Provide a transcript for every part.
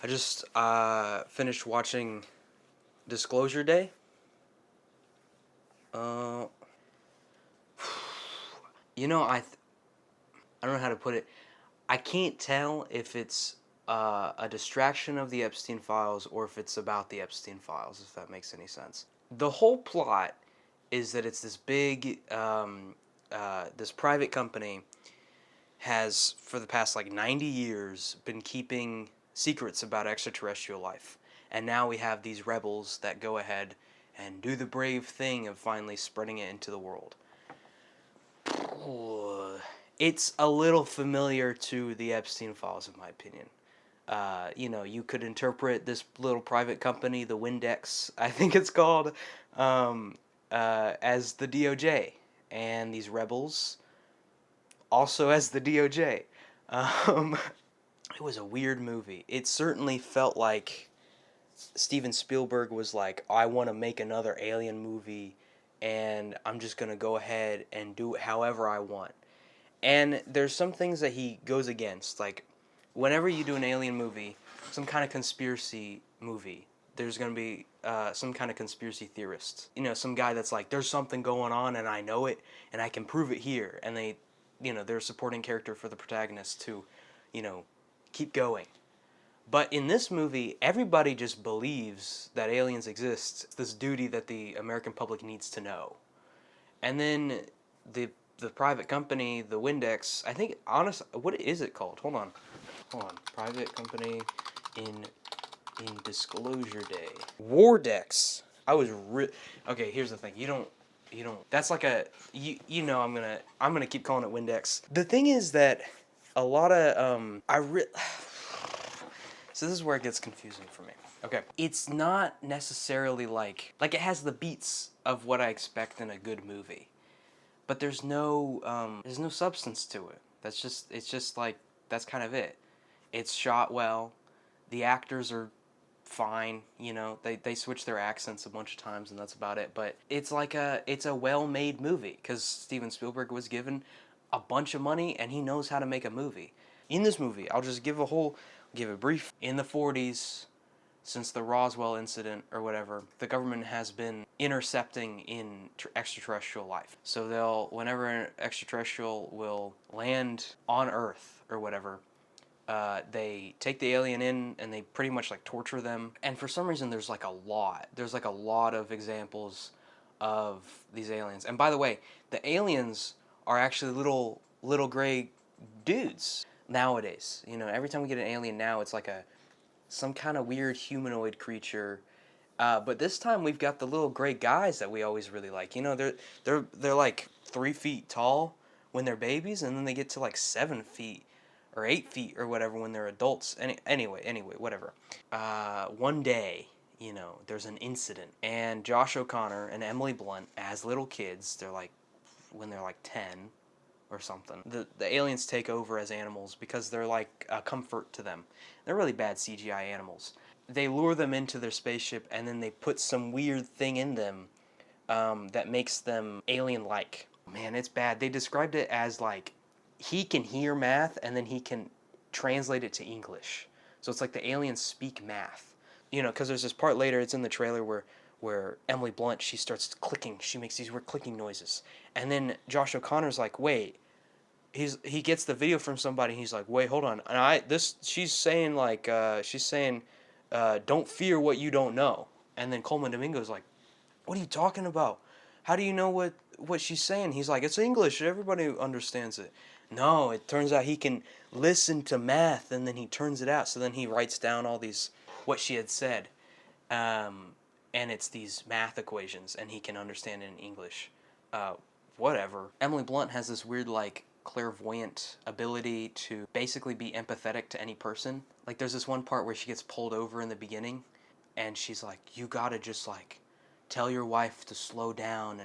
I just finished watching Disclosure Day. Uh, you know, I don't know how to put it. I can't tell if it's a distraction of the Epstein files or if it's about the Epstein files, if that makes any sense. The whole plot is that it's this big, this private company has, for the past like 90 years, been keeping secrets about extraterrestrial life. And now we have these rebels that go ahead and do the brave thing of finally spreading it into the world. It's a little familiar to the Epstein files, in my opinion. You could interpret this little private company, the Windex, I think it's called, as the DOJ, and these rebels also as the DOJ. Um, it was a weird movie. It certainly felt like Steven Spielberg was like, I want to make another Alien movie, and I'm just going to go ahead and do it however I want. And there's some things that he goes against. Like, whenever you do an Alien movie, some kind of conspiracy movie, there's going to be some kind of conspiracy theorist. Some guy that's like, there's something going on and I know it and I can prove it here. And they're a supporting character for the protagonist to, you know, keep going. But in this movie, everybody just believes that aliens exist. It's this duty that the American public needs to know. And then the the private company, the Windex, I think, what is it called? Hold on. Private company in Disclosure Day. Wardex. Okay. Here's the thing. You don't. That's like a I'm gonna keep calling it Windex. The thing is that a lot of so this is where it gets confusing for me. Okay. It's not necessarily like it has the beats of what I expect in a good movie, but there's no substance to it. It's just like that's kind of it. It's shot well. The actors are fine. They switch their accents a bunch of times and that's about it. But it's a well made movie because Steven Spielberg was given a bunch of money and he knows how to make a movie. In this movie, I'll just give a brief. In the 40s, since the Roswell incident or whatever, the government has been intercepting in extraterrestrial life. So whenever an extraterrestrial will land on Earth or whatever, they take the alien in and they pretty much like torture them. And for some reason, there's like a lot of examples of these aliens. And by the way, the aliens are actually little gray dudes nowadays. Every time we get an alien now, it's like some kind of weird humanoid creature. But this time we've got the little gray guys that we always really like. They're like 3 feet tall when they're babies, and then they get to like 7 feet or 8 feet or whatever when they're adults. Anyway, whatever. One day, there's an incident, and Josh O'Connor and Emily Blunt, as little kids, when they're like 10 or something. The aliens take over as animals because they're like a comfort to them. They're really bad CGI animals. They lure them into their spaceship and then they put some weird thing in them that makes them alien-like. Man, it's bad. They described it as like he can hear math and then he can translate it to English. So it's like the aliens speak math. Because there's this part later, it's in the trailer where Emily Blunt, she starts clicking. She makes these weird clicking noises. And then Josh O'Connor's like, wait, he gets the video from somebody. And he's like, wait, hold on. And she's saying don't fear what you don't know. And then Coleman Domingo's like, what are you talking about? How do you know what she's saying? He's like, it's English. Everybody understands it. No, it turns out he can listen to math and then he turns it out. So then he writes down what she had said. And it's these math equations and he can understand it in English. Whatever. Emily Blunt has this weird clairvoyant ability to basically be empathetic to any person. Like there's this one part where she gets pulled over in the beginning and she's like, you gotta just tell your wife to slow down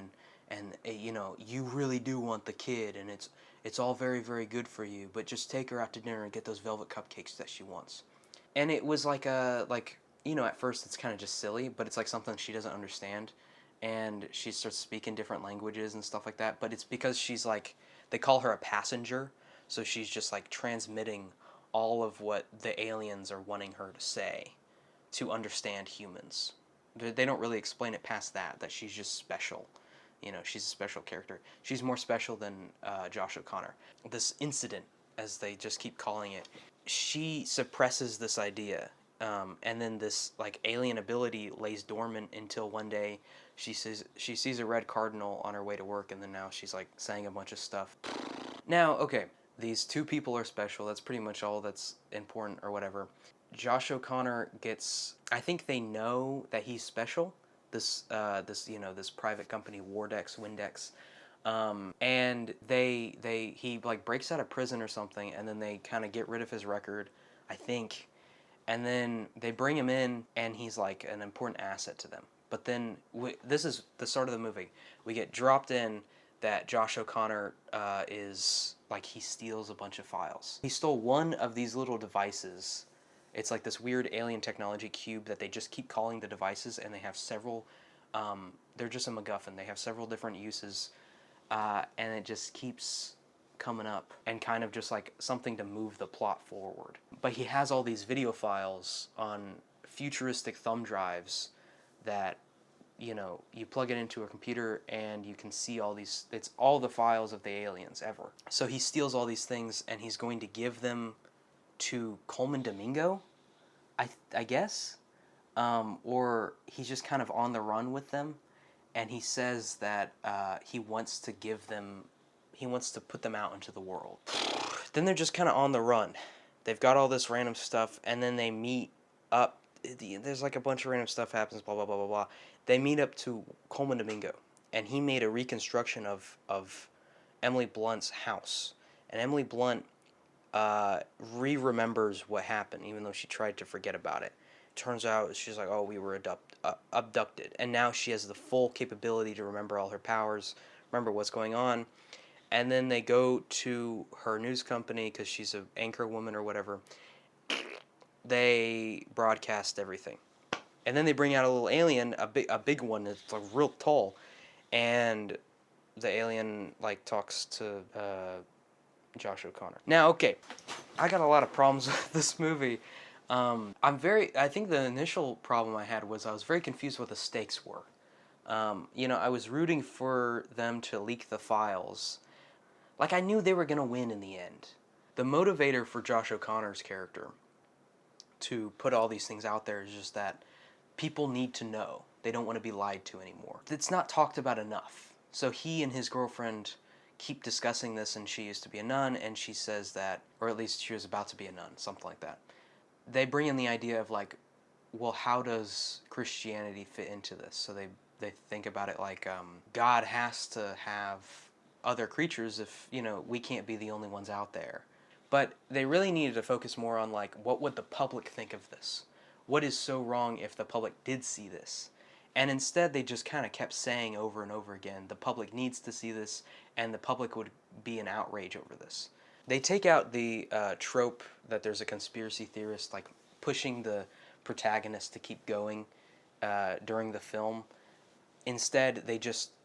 and you really do want the kid and it's all very, very good for you, but just take her out to dinner and get those velvet cupcakes that she wants. And it was at first it's kind of just silly, but it's like something she doesn't understand and she starts speaking different languages and stuff like that, but it's because she's they call her a passenger, so she's just transmitting all of what the aliens are wanting her to say to understand humans. They don't really explain it past that she's just special. You know, she's a special character. She's more special than Josh O'Connor. This incident, as they just keep calling it, she suppresses this idea, and then this like alien ability lays dormant until one day she sees a red cardinal on her way to work, and then now she's like saying a bunch of stuff. Now, okay, these two people are special. That's pretty much all that's important or whatever. Josh O'Connor gets. I think they know that he's special. This private company, Windex, and he like breaks out of prison or something, and then they kind of get rid of his record, I think, and then they bring him in, and he's like an important asset to them. But then this is the start of the movie. We get dropped in that Josh O'Connor is like he steals a bunch of files. He stole one of these little devices. It's like this weird alien technology cube that they just keep calling the devices, and they have several. They're just a MacGuffin. They have several different uses, and it just keeps coming up and kind of just like something to move the plot forward. But he has all these video files on futuristic thumb drives that, you know, you plug it into a computer and you can see all these, it's all the files of the aliens ever. So he steals all these things and he's going to give them to Coleman Domingo, I guess, or he's just kind of on the run with them, and he says that he wants to put them out into the world. Then they're just kind of on the run. They've got all this random stuff, and then they meet up. There's like a bunch of random stuff happens, blah, blah, blah, blah, blah. They meet up to Coleman Domingo, and he made a reconstruction of Emily Blunt's house. And Emily Blunt remembers what happened, even though she tried to forget about it. Turns out she's like, oh, we were abducted. And now she has the full capability to remember all her powers, remember what's going on. And then they go to her news company because she's an anchor woman or whatever. They broadcast everything. And then they bring out a little alien, a big one that's like real tall. And the alien like talks to Josh O'Connor. Now, okay, I got a lot of problems with this movie. I think the initial problem I had was I was very confused what the stakes were. I was rooting for them to leak the files. Like, I knew they were going to win in the end. The motivator for Josh O'Connor's character to put all these things out there is just that people need to know. They don't want to be lied to anymore. It's not talked about enough. So he and his girlfriend keep discussing this, and she used to be a nun, and she says that, or at least she was about to be a nun, something like that. They bring in the idea of like, well, how does Christianity fit into this? So they think about it like God has to have other creatures if, we can't be the only ones out there. But they really needed to focus more on like, what would the public think of this? What is so wrong if the public did see this? And instead they just kind of kept saying over and over again, the public needs to see this, and the public would be in outrage over this. They take out the trope that there's a conspiracy theorist like pushing the protagonist to keep going during the film. Instead,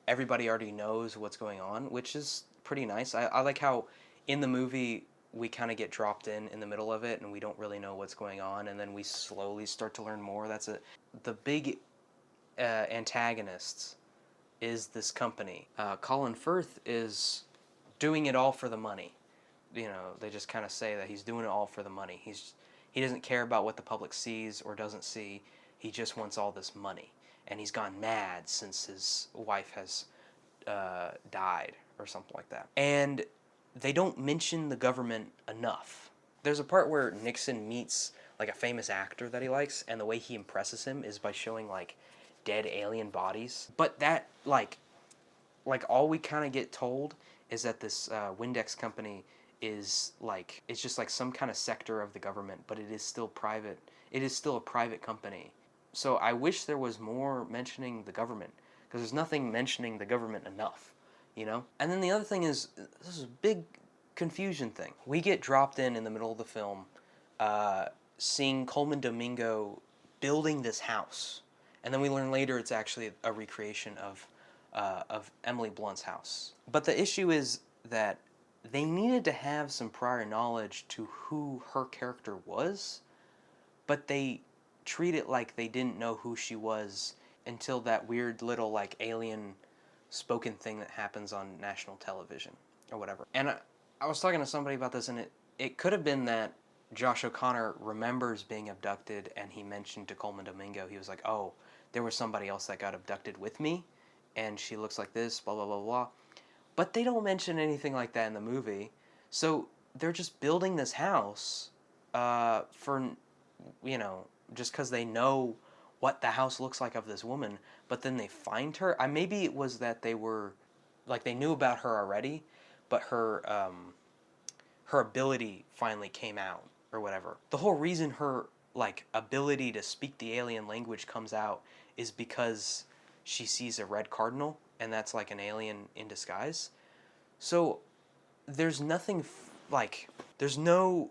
everybody already knows what's going on, which is pretty nice. I like how in the movie we kind of get dropped in the middle of it and we don't really know what's going on, and then we slowly start to learn more. The big antagonist is this company. Colin Firth is doing it all for the money. They just kind of say that he's doing it all for the money. He doesn't care about what the public sees or doesn't see. He just wants all this money. And he's gone mad since his wife has died or something like that. And they don't mention the government enough. There's a part where Nixon meets like a famous actor that he likes, and the way he impresses him is by showing like dead alien bodies. But that like all we kind of get told is that this Windex company is like, it's just like some kind of sector of the government, but it is still private. It is still a private company. So I wish there was more mentioning the government, because there's nothing mentioning the government enough, And then the other thing is, this is a big confusion thing. We get dropped in the middle of the film, seeing Coleman Domingo building this house, and then we learn later it's actually a recreation of Emily Blunt's house. But the issue is that they needed to have some prior knowledge to who her character was, but they treat it like they didn't know who she was until that weird little like alien spoken thing that happens on national television or whatever. And I was talking to somebody about this, and it could have been that Josh O'Connor remembers being abducted, and he mentioned to Coleman Domingo, he was like, oh, there was somebody else that got abducted with me, and she looks like this, blah, blah, blah, blah. But they don't mention anything like that in the movie. So they're just building this house for, you know, just because they know what the house looks like of this woman, but then they find her. Maybe it was that they were, like, they knew about her already, but her ability finally came out or whatever. The whole reason her like ability to speak the alien language comes out is because she sees a red cardinal, and that's like an alien in disguise. So there's nothing like there's no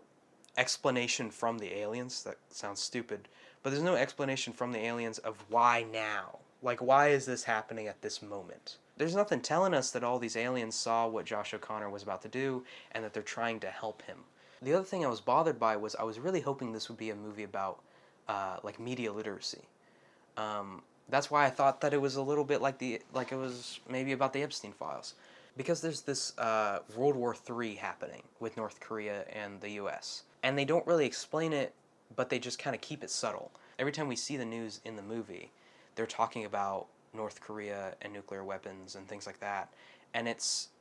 explanation from the aliens. That sounds stupid, but there's no explanation from the aliens of why now. Like, why is this happening at this moment? There's nothing telling us that all these aliens saw what Josh O'Connor was about to do and that they're trying to help him. The other thing I was bothered by was I was really hoping this would be a movie about like media literacy. That's why I thought that it was a little bit like it was maybe about the Epstein files, because there's this World War III happening with North Korea and the U.S. and they don't really explain it, but they just kind of keep it subtle. Every time we see the news in the movie, they're talking about North Korea and nuclear weapons and things like that, and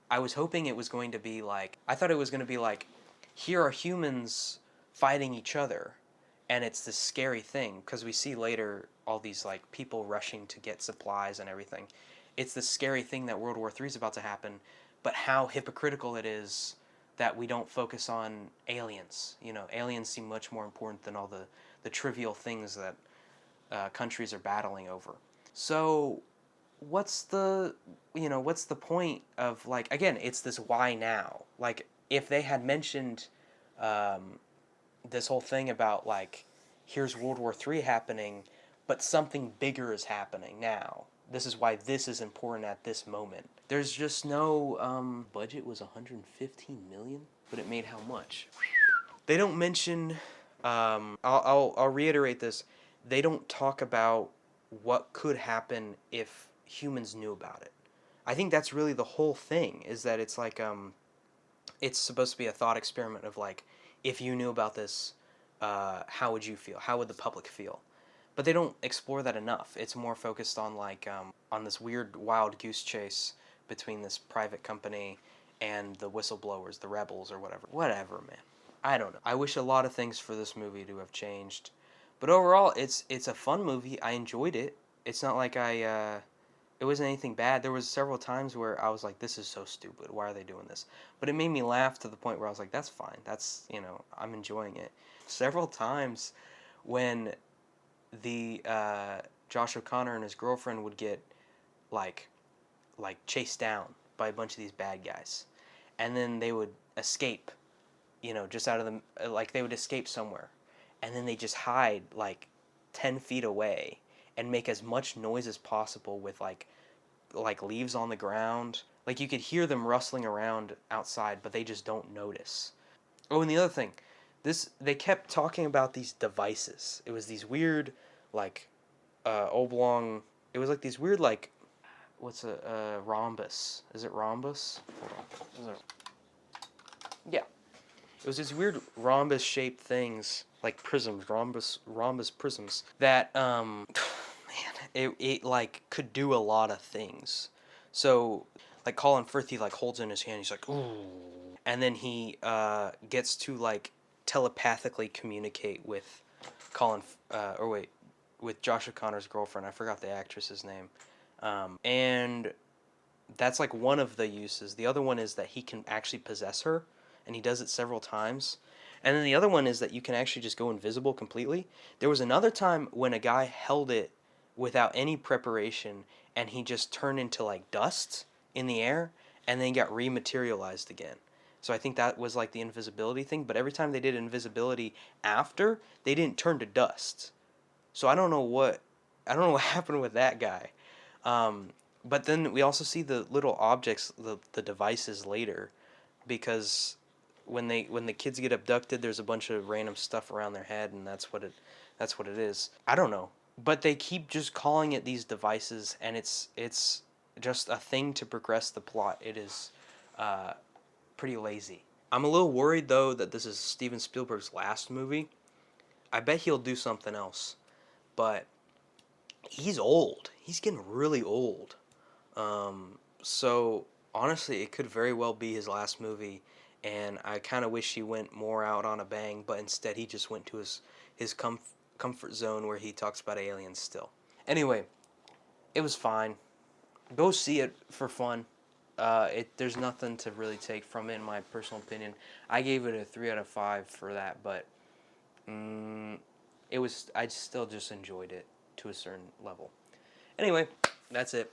I was hoping it was going to be like, I thought it was going to be like, here are humans fighting each other, and it's this scary thing because we see later all these like people rushing to get supplies and everything. It's this scary thing that World War III is about to happen, but how hypocritical it is that we don't focus on aliens. You know, aliens seem much more important than all the trivial things that countries are battling over. So what's the what's the point of, like, again, it's this why now. Like, if they had mentioned this whole thing about like, here's World War III happening, but something bigger is happening now. This is why this is important at this moment. There's just no budget was 115 million, but it made how much? They don't mention. I'll reiterate this. They don't talk about what could happen if humans knew about it. I think that's really the whole thing. Is that it's like it's supposed to be a thought experiment of like, if you knew about this, how would you feel? How would the public feel? But they don't explore that enough. It's more focused on like on this weird wild goose chase between this private company and the whistleblowers, the rebels or whatever. Whatever, man. I don't know. I wish a lot of things for this movie to have changed, but overall, it's a fun movie. I enjoyed it. It's not like it wasn't anything bad. There was several times where I was like, this is so stupid. Why are they doing this? But it made me laugh to the point where I was like, that's fine. That's, I'm enjoying it. Several times when the Josh O'Connor and his girlfriend would get like chased down by a bunch of these bad guys, and then they would escape, just out of the like they would escape somewhere, and then they just hide like 10 feet away and make as much noise as possible with like leaves on the ground. Like, you could hear them rustling around outside, but they just don't notice. Oh, and the other thing, they kept talking about these devices. It was these weird, like, oblong. It was like these weird, like, what's a rhombus? Is it rhombus? Hold on. Yeah, it was these weird rhombus-shaped things, like prisms, rhombus prisms that man, it like could do a lot of things. So, like, Colin Firth, he like holds in his hand. He's like, ooh, and then he gets to like telepathically communicate with with Josh O'Connor's girlfriend. I forgot the actress's name. And that's like one of the uses. The other one is that he can actually possess her, and he does it several times. And then the other one is that you can actually just go invisible completely. There was another time when a guy held it without any preparation, and he just turned into like dust in the air, and then got rematerialized again. So I think that was like the invisibility thing, but every time they did invisibility after, they didn't turn to dust. So I don't know what happened with that guy. But then we also see the little objects, the devices later, because when the kids get abducted, there's a bunch of random stuff around their head, and that's what it is. I don't know, but they keep just calling it these devices, and it's just a thing to progress the plot. It is pretty lazy. I'm a little worried though that this is Steven Spielberg's last movie. I bet he'll do something else, but he's old. He's getting really old. So honestly, it could very well be his last movie, and I kind of wish he went more out on a bang, but instead he just went to his comfort zone where he talks about aliens still. Anyway, it was fine. Go see it for fun. There's nothing to really take from it, in my personal opinion. I gave it a 3 out of 5 for that, but I still just enjoyed it to a certain level. Anyway, that's it.